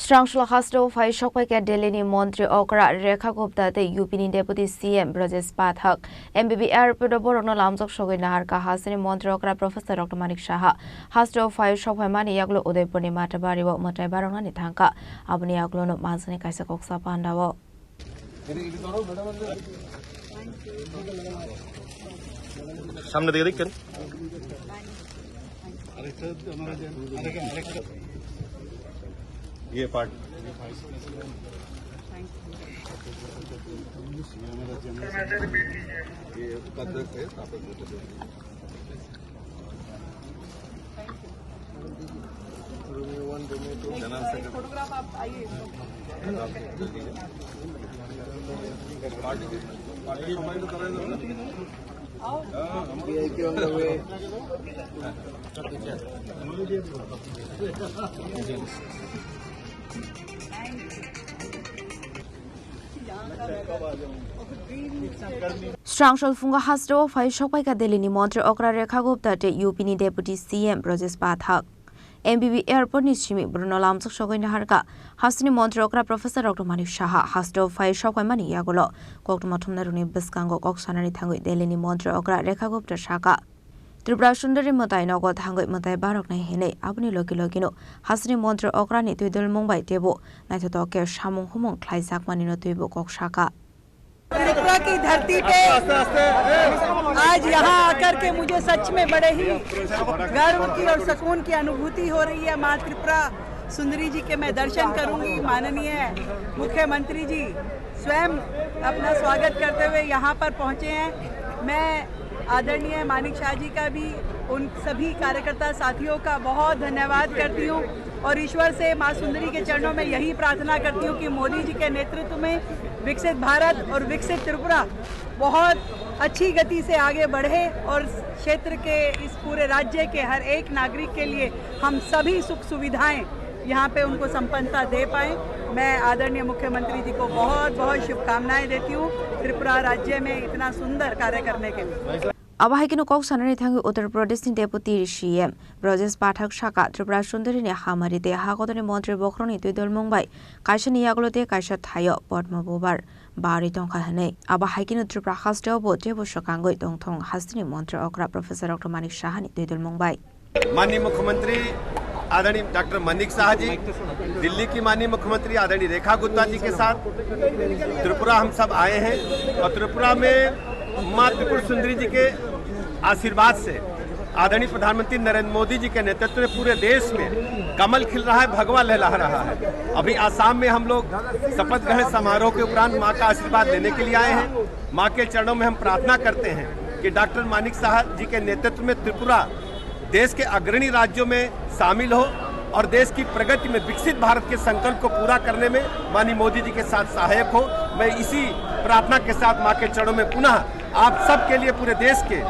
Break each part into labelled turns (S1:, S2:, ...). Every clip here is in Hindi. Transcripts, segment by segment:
S1: Srangsalo Hasteo Phaiwi Sokphaikha Delhi Mantri Okra Rekha Gupta te UP Deputy CM Brajesh Pathak MBB Airport Bohrokno Lamjaksogwi Naharkha Haste Mantri Okra Prof Dr Manik Saha Hasteo Phaiwi Sokphaimani Yakulo Udaipur Matabario Mwtai Baroknani Thangkha Aboni Yakulo no Manjaknai Kaisa Kokchap Pandao
S2: सामने दिखे देख ये पार्ट ये पद्धत है फोटोग्राफ आप आइए पार्टी हमारी कर रहे
S1: Srangsalo Hasteo Phaiwi Sokphaikha Delhi Mantri Okra Rekha Gupta te UP Deputy CM Brajesh Pathak MBB Airport ni Chini Bohrokno Lamjaksogwi Naharkha Haste Mantri Okra Prof Dr Manik Saha Hasteo Phaiwi Sokphaimani Yakulo Kokchap runi biskango koksanani thangui Delhi Mantri Okra Rekha Gupta Shaka Tripura sundari Mwtai nogo thangui Mwtai Baroknani hene Aboni lokino Haste Mantri Okra ni tuidul Mumbai tebo naithoto ke samung humung khlaijak manino tuibo kokshaka
S3: Tripura की धरती पे आज यहाँ आकर के मुझे सच में बड़े ही गर्व की और सुकून की अनुभूति हो रही है। माँ त्रिपुरा सुंदरी जी के मैं दर्शन करूंगी। माननीय मुख्यमंत्री जी स्वयं अपना स्वागत करते हुए यहाँ पर पहुँचे हैं। मैं आदरणीय मानिक शाह जी का भी उन सभी कार्यकर्ता साथियों का बहुत धन्यवाद करती हूँ और ईश्वर से माँ सुंदरी के चरणों में यही प्रार्थना करती हूँ कि मोदी जी के नेतृत्व में विकसित भारत और विकसित त्रिपुरा बहुत अच्छी गति से आगे बढ़े और क्षेत्र के इस पूरे राज्य के हर एक नागरिक के लिए हम सभी सुख सुविधाएं यहाँ पे उनको संपन्नता दे पाएं। मैं आदरणीय मुख्यमंत्री जी को बहुत बहुत शुभकामनाएं देती हूँ त्रिपुरा राज्य में इतना सुंदर कार्य करने के लिए।
S1: Abahikino koksanani thangi Uttar Pradesh ni Deputy CM Brajesh Pathak Shaka Tripura sundari ni hamari te hakodani Mantri Bohrokno tuidul Mumbai Kaisa ni Yakulo te Kaisa thayo Padma Bobar Bari Thangkha hane Abahikino Tripura Hasteo bo tebo shokangoi tongthong Haste ni Mantri Okra Prof Dr Manik Saha ni tuidul Mumbai
S2: माननीय मुख्यमंत्री आदरणीय डॉक्टर मनिक साहा जी दिल्ली की माननीय मुख्यमंत्री आदरणीय रेखा गुप्ता जी के साथ त्रिपुरा हम सब आए हैं और त्रिपुरा में माँ त्रिपुर सुंदरी जी के आशीर्वाद से आदरणीय प्रधानमंत्री नरेंद्र मोदी जी के नेतृत्व में पूरे देश में कमल खिल रहा है, भगवा लहरा रहा है। अभी आसाम में हम लोग शपथ ग्रहण समारोह के उपरांत माँ का आशीर्वाद लेने के लिए आए हैं। माँ के चरणों में हम प्रार्थना करते हैं कि डॉक्टर मानिक साहब जी के नेतृत्व में त्रिपुरा देश के अग्रणी राज्यों में शामिल हो और देश की प्रगति में विकसित भारत के संकल्प को पूरा करने में माननीय मोदी जी के साथ सहायक हो। मैं इसी प्रार्थना के साथ माँ के चरणों में पुनः आप सबके लिए पूरे देश के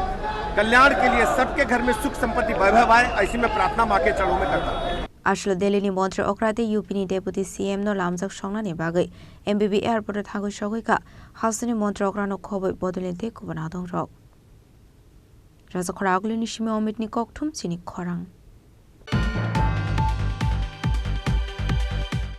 S2: कल्याण के लिए सबके घर में सुख संपत्ति वैभव आए, ऐसी मैं प्रार्थना माँ के चरणों में करता हूँ।
S1: Aslo Delhi ni Mantri Okra te UP ni Deputy CM no Lamjaksogwi bagai MBB Airport thangui Sokphaikha Haste ni Mantri Okra no khoboi bodolin te kubana dong rok Raja Khorang ni Shime Omit ni Kokchap Chini Khorang